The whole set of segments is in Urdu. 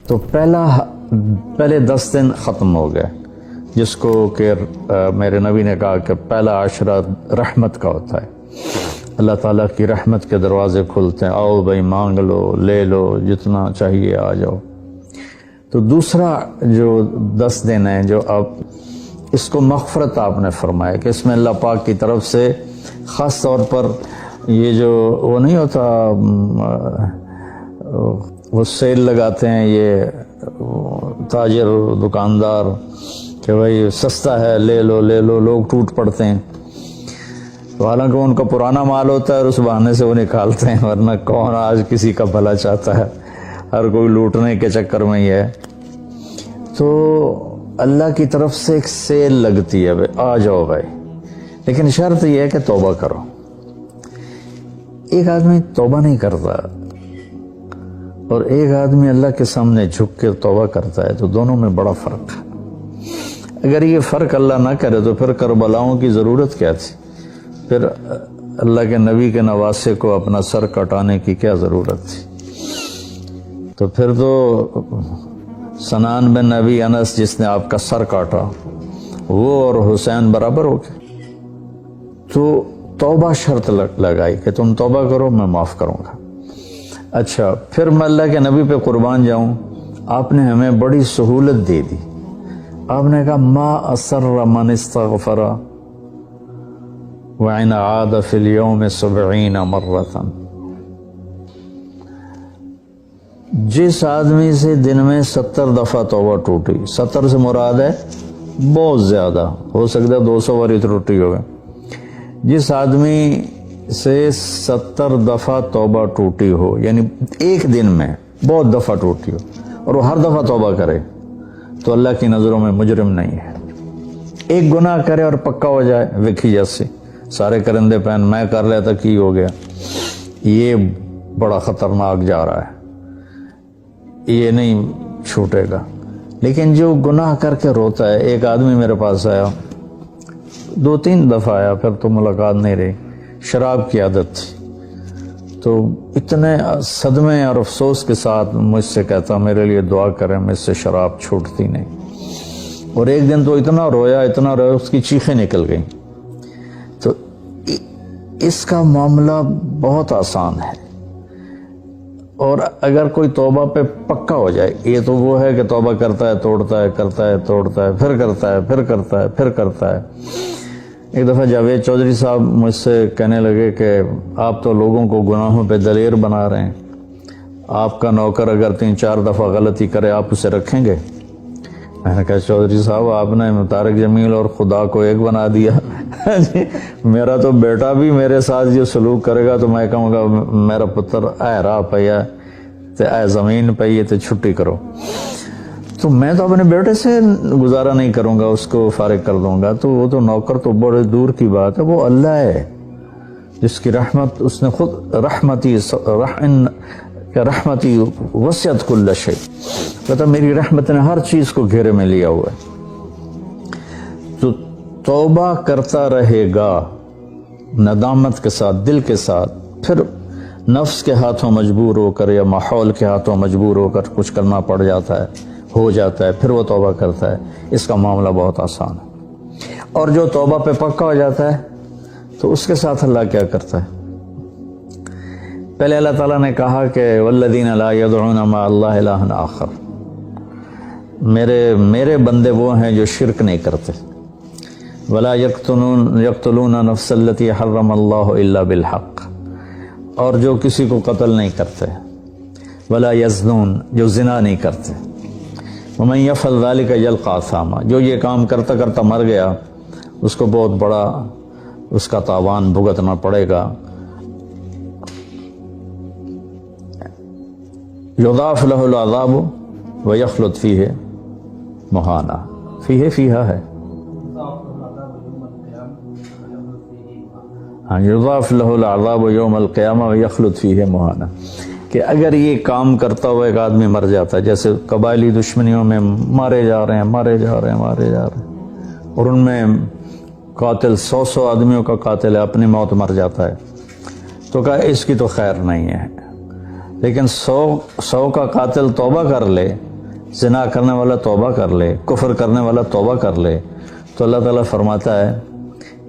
تو پہلے 10 دن ختم ہو گئے، جس کو کہ میرے نبی نے کہا کہ پہلا عشرہ رحمت کا ہوتا ہے، اللہ تعالیٰ کی رحمت کے دروازے کھلتے ہیں، آؤ بھائی مانگ لو، لے لو، جتنا چاہیے آ جاؤ۔ تو دوسرا جو 10 دن ہیں جو اب اس کو مغفرت آپ نے فرمایا کہ اس میں اللہ پاک کی طرف سے خاص طور پر یہ جو وہ نہیں ہوتا وہ سیل لگاتے ہیں یہ تاجر دکاندار کہ بھائی سستا ہے لے لو لے لو، لوگ ٹوٹ پڑتے ہیں، تو حالانکہ ان کا پرانا مال ہوتا ہے اور اس بہانے سے وہ نکالتے ہیں، ورنہ کون آج کسی کا بھلا چاہتا ہے، ہر کوئی لوٹنے کے چکر میں ہی ہے۔ تو اللہ کی طرف سے ایک سیل لگتی ہے، آ جاؤ بھائی، لیکن شرط یہ ہے کہ توبہ کرو۔ ایک آدمی توبہ نہیں کرتا اور ایک آدمی اللہ کے سامنے جھک کے توبہ کرتا ہے، تو دونوں میں بڑا فرق ہے۔ اگر یہ فرق اللہ نہ کرے تو پھر کربلاؤں کی ضرورت کیا تھی؟ پھر اللہ کے نبی کے نواسے کو اپنا سر کٹانے کی کیا ضرورت تھی؟ تو پھر تو سنان بن نبی انس جس نے آپ کا سر کاٹا وہ اور حسین برابر ہو گئے۔ تو توبہ شرط لگائی کہ تم توبہ کرو میں معاف کروں گا۔ اچھا، پھر میں اللہ کے نبی پہ قربان جاؤں، آپ نے ہمیں بڑی سہولت دے دی، آپ نے کہا ما اسر من استغفر وَإِنْ عَادَ فِي الْيَوْمِ 70 مرة۔ جس آدمی سے دن میں 70 دفعہ توبہ ٹوٹی، 70 سے مراد ہے بہت زیادہ، ہو سکتا ہے 200 باری ٹوٹی ہوگی، جس آدمی سے 70 دفعہ توبہ ٹوٹی ہو، یعنی ایک دن میں بہت دفعہ ٹوٹی ہو اور وہ ہر دفعہ توبہ کرے، تو اللہ کی نظروں میں مجرم نہیں ہے۔ ایک گناہ کرے اور پکا ہو جائے، وکھی جیسے سارے کرندے پہن میں کر لیتا کی ہو گیا، یہ بڑا خطرناک جا رہا ہے، یہ نہیں چھوٹے گا۔ لیکن جو گناہ کر کے روتا ہے، ایک آدمی میرے پاس آیا، 2-3 دفعہ آیا، پھر تو ملاقات نہیں رہی، شراب کی عادت تھی، تو اتنے صدمے اور افسوس کے ساتھ مجھ سے کہتا میرے لیے دعا کریں، مجھ سے شراب چھوٹتی نہیں، اور ایک دن تو اتنا رویا اس کی چیخیں نکل گئیں۔ تو اس کا معاملہ بہت آسان ہے، اور اگر کوئی توبہ پہ پکا ہو جائے، یہ تو وہ ہے کہ توبہ کرتا ہے توڑتا ہے، کرتا ہے توڑتا ہے، پھر کرتا ہے پھر کرتا ہے پھر کرتا ہے۔ ایک دفعہ جاوید چودھری صاحب مجھ سے کہنے لگے کہ آپ تو لوگوں کو گناہوں پہ دلیر بنا رہے ہیں، آپ کا نوکر اگر 3-4 دفعہ غلطی کرے آپ اسے رکھیں گے؟ میں نے کہا چودھری صاحب آپ نے طارق جمیل اور خدا کو ایک بنا دیا، میرا تو بیٹا بھی میرے ساتھ یہ سلوک کرے گا تو میں کہوں گا میرا پتر اے راہ پیا تے اے زمین پئی تے چھٹی کرو، تو میں تو اپنے بیٹے سے گزارا نہیں کروں گا، اس کو فارغ کر دوں گا، تو وہ تو نوکر تو بڑے دور کی بات ہے، وہ اللہ ہے جس کی رحمت، اس نے خود رحمتی وسعت کل شیء، کہتا میری رحمت نے ہر چیز کو گھیرے میں لیا ہوا ہے۔ تو توبہ کرتا رہے گا ندامت کے ساتھ، دل کے ساتھ، پھر نفس کے ہاتھوں مجبور ہو کر یا ماحول کے ہاتھوں مجبور ہو کر کچھ کرنا پڑ جاتا ہے، ہو جاتا ہے، پھر وہ توبہ کرتا ہے، اس کا معاملہ بہت آسان ہے۔ اور جو توبہ پہ پکا ہو جاتا ہے تو اس کے ساتھ اللہ کیا کرتا ہے؟ پہلے اللہ تعالیٰ نے کہا کہ والذین لا یدعون مع اللہ الہا آخر، میرے بندے وہ ہیں جو شرک نہیں کرتے، ولا یقتلون نفس التی حرم اللہ الا بالحق، اور جو کسی کو قتل نہیں کرتے، ولا یزنون، جو زنا نہیں کرتے، ومن یفعل ذلک یلقى اثاما، جو یہ کام کرتا کرتا مر گیا اس کو بہت بڑا اس کا تاوان بھگتنا پڑے گا۔ یضاعف له العذاب ویخلد فیہ مہانا، فیہا ہے، یضاعف له العذاب یوم القیامہ ویخلد فیہ مہانا، کہ اگر یہ کام کرتا ہوا ایک آدمی مر جاتا ہے، جیسے قبائلی دشمنیوں میں مارے جا رہے ہیں، اور ان میں قاتل 100 آدمیوں کا قاتل ہے، اپنی موت مر جاتا ہے، تو کہا اس کی تو خیر نہیں ہے، لیکن 100 کا قاتل توبہ کر لے زنا کرنے والا توبہ کر لے، کفر کرنے والا توبہ کر لے، تو اللہ تعالیٰ فرماتا ہے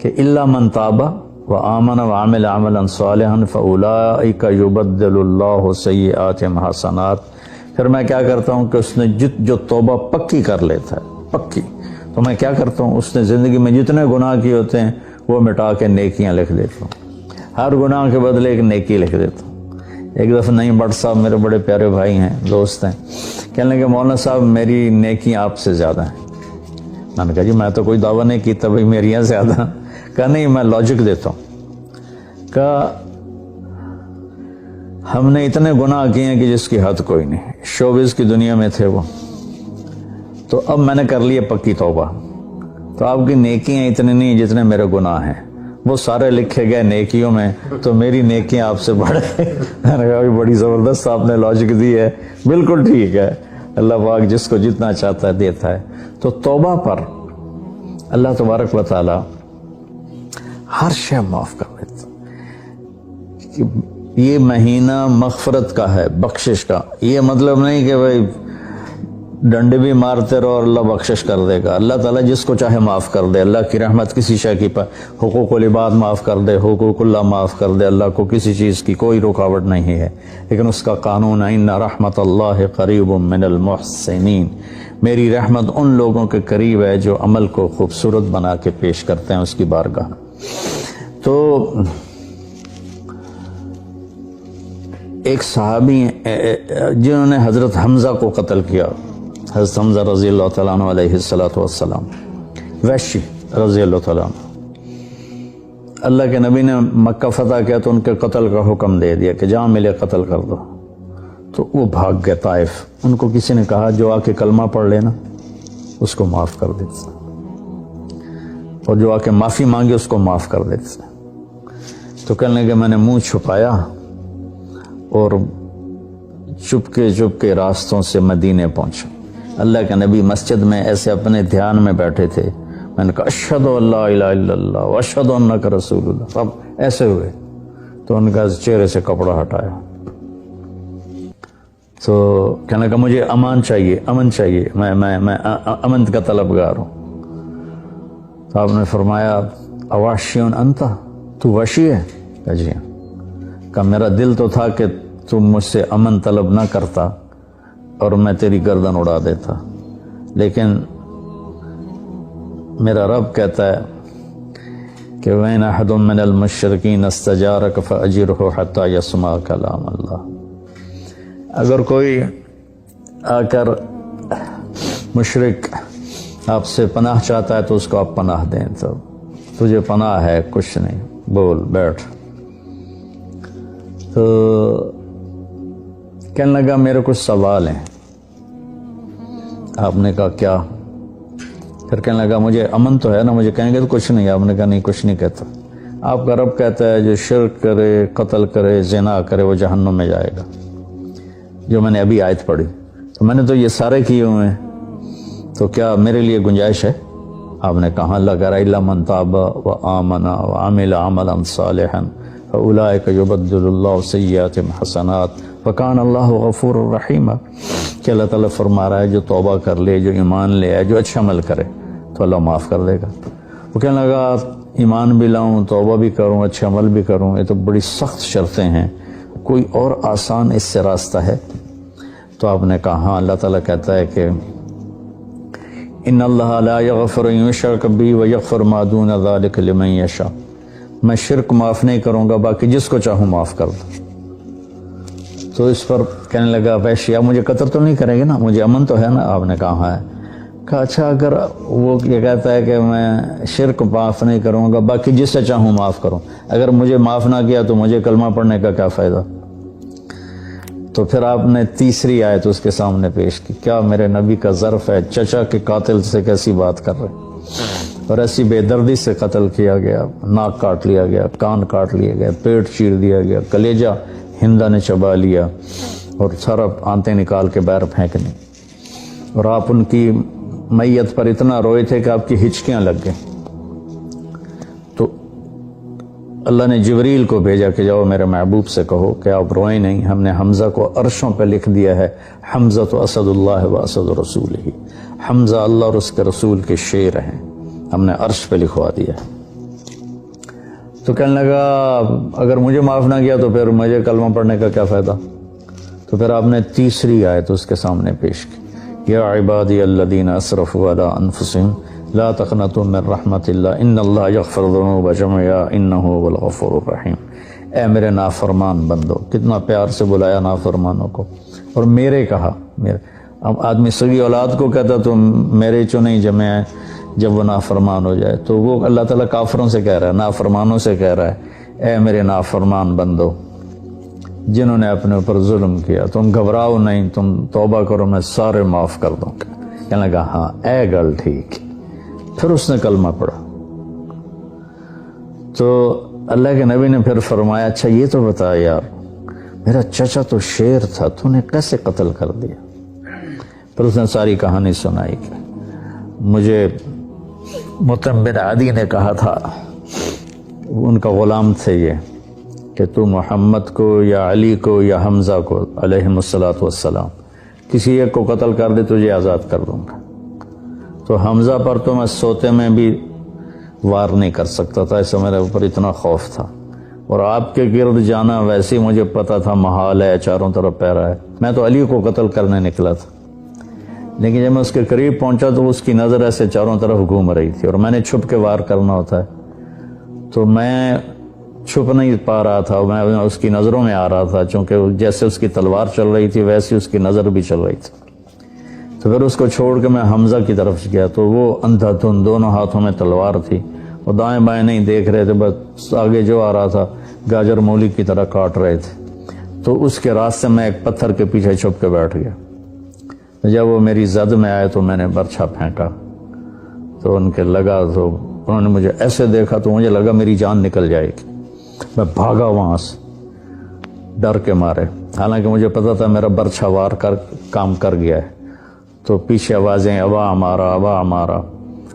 کہ الا من تاب وآمن وعمل عملا صالحا فاولئک یبدل اللہ سیئاتہم حسنات. پھر میں کیا کرتا ہوں کہ اس نے جو توبہ پکی کر لیتا ہے، پکی، تو میں کیا کرتا ہوں، اس نے زندگی میں جتنے گناہ کیے ہوتے ہیں وہ مٹا کے نیکیاں لکھ دیتا ہوں. ہر گناہ کے بدلے ایک نیکی لکھ دیتا ہوں. ایک دفعہ نعیم بٹ صاحب میرے بڑے پیارے بھائی ہیں، دوست ہیں، کہنے لگے مولانا صاحب میری نیکیاں آپ سے زیادہ ہیں. میں نے کہا جی میں تو کوئی دعویٰ نہیں کیتا بھائی میریاں زیادہ. کہا نہیں میں لاجک دیتا ہوں. کہا ہم نے اتنے گناہ کیے ہیں کہ جس کی حد کوئی نہیں. شوبز کی دنیا میں تھے وہ، تو اب میں نے کر لی پکی توبہ، تو آپ کی نیکیاں اتنی نہیں جتنے میرے گناہ ہیں، وہ سارے لکھے گئے نیکیوں میں، تو میری نیکیاں آپ سے بڑھ گئی. میں نے کہا بڑی زبردست آپ نے لاجک دی ہے. بالکل ٹھیک ہے، اللہ پاک جس کو جتنا چاہتا ہے دیتا ہے. تو توبہ پر اللہ تبارک و تعالی ہر شے معاف کر دیتا. یہ مہینہ مغفرت کا ہے، بخشش کا. یہ مطلب نہیں کہ بھائی ڈنڈے بھی مارتے رہو اور اللہ بخشش کر دے گا. اللہ تعالیٰ جس کو چاہے معاف کر دے. اللہ کی رحمت کسی شے کی حقوق العباد معاف کر دے، حقوق اللہ معاف کر دے. اللہ کو کسی چیز کی کوئی رکاوٹ نہیں ہے، لیکن اس کا قانون ہے ان رحمت اللہ قریب من المحسنین. میری رحمت ان لوگوں کے قریب ہے جو عمل کو خوبصورت بنا کے پیش کرتے ہیں اس کی بارگاہ. تو ایک صحابی جنہوں نے حضرت حمزہ کو قتل کیا، حضرت حمزہ رضی اللہ تعالیٰ عنہ علیہ السلام، وحشی رضی اللہ تعالیٰ عنہ. اللہ کے نبی نے مکہ فتح کیا تو ان کے قتل کا حکم دے دیا کہ جہاں ملے قتل کر دو. تو وہ بھاگ گئے طائف. ان کو کسی نے کہا جو آ کے کلمہ پڑھ لینا اس کو معاف کر دیتے، اور جو آ کے معافی مانگے اس کو معاف کر دیتے. تو کہنے لگے میں نے منہ چھپایا اور چپکے چپکے راستوں سے مدینے پہنچا. اللہ کے نبی مسجد میں ایسے اپنے دھیان میں بیٹھے تھے. میں نے کہا اشہد ان لا الہ الا اللہ واشہد انک رسول اللہ. سب ایسے ہوئے تو ان کا چہرے سے کپڑا ہٹایا. تو کہنے لگا مجھے امان چاہیے، امن چاہیے، میں امن کا طلبگار ہوں. تو آپ نے فرمایا اواشیون انتا، تو وحشی ہے؟ کہا جی ہاں. کہ میرا دل تو تھا کہ تم مجھ سے امن طلب نہ کرتا اور میں تیری گردن اڑا دیتا، لیکن میرا رب کہتا ہے کہ وَإِنْ أَحَدٌ مِّنَ الْمُشْرِكِينَ اسْتَجَارَكَ فَأَجِرْهُ حَتَّى يَسْمَعَ كَلَامَ اللَّهِ. اگر کوئی آ کر مشرک آپ سے پناہ چاہتا ہے تو اس کو آپ پناہ دیں. تو تجھے پناہ ہے، کچھ نہیں، بول بیٹھ. تو کہنے لگا میرے کچھ سوال ہیں. آپ نے کہا کیا؟ پھر کہنے لگا مجھے امن تو ہے نا. مجھے کہیں گے تو کچھ نہیں. آپ نے کہا نہیں کچھ نہیں کہتا. آپ کا رب کہتا ہے جو شرک کرے، قتل کرے، زنا کرے وہ جہنم میں جائے گا، جو میں نے ابھی آیت پڑھی. تو میں نے تو یہ سارے کیے ہوئے ہیں، تو کیا میرے لیے گنجائش ہے؟ آپ نے کہا اللہ کہہ رہا الا من تاب وآمن وعمل عملا صالحا فاولئک یبدل اللہ سیئاتہم حسنات وکان اللہ غفور الرحیم. کہ اللہ تعالیٰ فرما رہا ہے جو توبہ کر لے، جو ایمان لے آئے، جو اچھا عمل کرے تو اللہ معاف کر دے گا. وہ کہنے لگا ایمان بھی لاؤں، توبہ بھی کروں، اچھا عمل بھی کروں، یہ تو بڑی سخت شرطیں ہیں، کوئی اور آسان اس سے راستہ ہے؟ تو آپ نے کہا ہاں. اللہ تعالیٰ کہتا ہے کہ ان اللہ لا یغفر ان یشرک بہ ویغفر ما دون ذلک لمن یشاء. میں شرک معاف نہیں کروں گا، باقی جس کو چاہوں معاف کر دوں. تو اس پر کہنے لگا وحشی آپ مجھے قتل تو نہیں کریں گے نا، مجھے امن تو ہے نا؟ آپ نے کہا ہے. کہا اچھا اگر وہ یہ کہتا ہے کہ میں شرک معاف نہیں کروں گا، باقی جس سے چاہوں معاف کروں، اگر مجھے معاف نہ کیا تو مجھے کلمہ پڑھنے کا کیا فائدہ؟ تو پھر آپ نے تیسری آیت اس کے سامنے پیش کی. کیا میرے نبی کا ظرف ہے، چچا کے قاتل سے کیسی بات کر رہے، اور ایسی بے دردی سے قتل کیا گیا، ناک کاٹ لیا گیا، کان کاٹ لیے گئے، پیٹ چیر دیا گیا، کلیجہ ہندا نے چبا لیا اور سارا آنتیں نکال کے باہر پھینکنی، اور آپ ان کی میت پر اتنا روئے تھے کہ آپ کی ہچکیاں لگ گئیں. تو اللہ نے جبریل کو بھیجا کہ جاؤ میرے محبوب سے کہو کہ آپ روئیں نہیں، ہم نے حمزہ کو عرشوں پہ لکھ دیا ہے حمزہ تو اسد اللہ و اسد رسول ہی، حمزہ اللہ اور اس کے رسول کے شیر ہیں، ہم نے عرش پہ لکھوا دیا ہے۔ تو کہنے لگا اگر مجھے معاف نہ کیا تو پھر مجھے کلمہ پڑھنے کا کیا فائدہ؟ تو پھر آپ نے تیسری آیت اس کے سامنے پیش کی، یا عبادی الذین اسرفوا علی انفسہم لا تقنطوا من رحمت اللہ ان اللہ یغفر الذنوب جميعا انہ هو الغفور الرحیم۔ اے میرے نافرمان بندو، کتنا پیار سے بلایا نافرمانوں کو، اور میرے کہا، میرے اب آدمی سگی اولاد کو کہتا تو میرے چو نہیں جمع ہے جب وہ نافرمان ہو جائے، تو وہ اللہ تعالیٰ کافروں سے کہہ رہا ہے، نافرمانوں سے کہہ رہا ہے اے میرے نافرمان بندو جنہوں نے اپنے اوپر ظلم کیا، تم گھبراؤ نہیں، تم توبہ کرو، میں سارے معاف کر دوں گا۔ کہنے لگا ہاں اے گل ٹھیک۔ پھر اس نے کلمہ پڑھا تو اللہ کے نبی نے پھر فرمایا اچھا یہ تو بتا یار، میرا چچا تو شیر تھا، تو نے کیسے قتل کر دیا؟ پھر اس نے ساری کہانی سنائی کہ مجھے مطعم بن عدی نے کہا تھا، ان کا غلام تھے یہ، کہ تو محمد کو یا علی کو یا حمزہ کو علیہم الصلاۃ والسلام کسی ایک کو قتل کر دے تجھے آزاد کر دوں گا۔ تو حمزہ پر تو میں سوتے میں بھی وار نہیں کر سکتا تھا، ایسا میرے اوپر اتنا خوف تھا، اور آپ کے گرد جانا ویسے ہی مجھے پتا تھا محال ہے، چاروں طرف پیرا ہے، میں تو علی کو قتل کرنے نکلا تھا، لیکن جب میں اس کے قریب پہنچا تو اس کی نظر ایسے چاروں طرف گھوم رہی تھی، اور میں نے چھپ کے وار کرنا ہوتا ہے، تو میں چھپ نہیں پا رہا تھا، میں اس کی نظروں میں آ رہا تھا، چونکہ جیسے اس کی تلوار چل رہی تھی ویسے اس کی نظر بھی چل رہی تھی۔ تو پھر اس کو چھوڑ کے میں حمزہ کی طرف گیا تو وہ اندھا دھند، دونوں ہاتھوں میں تلوار تھی، اور دائیں بائیں نہیں دیکھ رہے تھے، بس آگے جو آ رہا تھا گاجر مولی کی طرح کاٹ رہے تھے۔ تو اس کے راستے میں ایک پتھر کے پیچھے چھپ کے بیٹھ گیا، جب وہ میری زد میں آئے تو میں نے برچھا پھینکا، تو ان کے لگا، تو انہوں نے مجھے ایسے دیکھا تو مجھے لگا میری جان نکل جائے گی، میں بھاگا وہاں سے ڈر کے مارے، حالانکہ مجھے پتا تھا میرا برچھا وار کر کام کر گیا ہے۔ تو پیچھے آوازیں ابا ہمارا ابا ہمارا،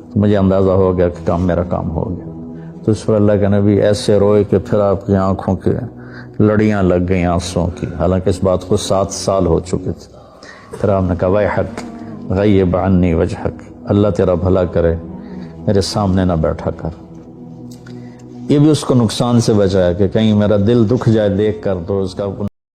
تو مجھے اندازہ ہو گیا کہ میرا کام ہو گیا۔ تو اس پر اللہ کے نبی ایسے روئے کہ پھر آپ کی آنکھوں کی لڑیاں لگ گئیں آنسوں کی، حالانکہ اس بات کو 7 سال ہو چکے تھے۔ پھر آپ نے کہا ویحک غیب عنی وجہک، اللہ تیرا بھلا کرے میرے سامنے نہ بیٹھا کر۔ یہ بھی اس کو نقصان سے بچایا کہ کہیں میرا دل دکھ جائے دیکھ کر تو اس کا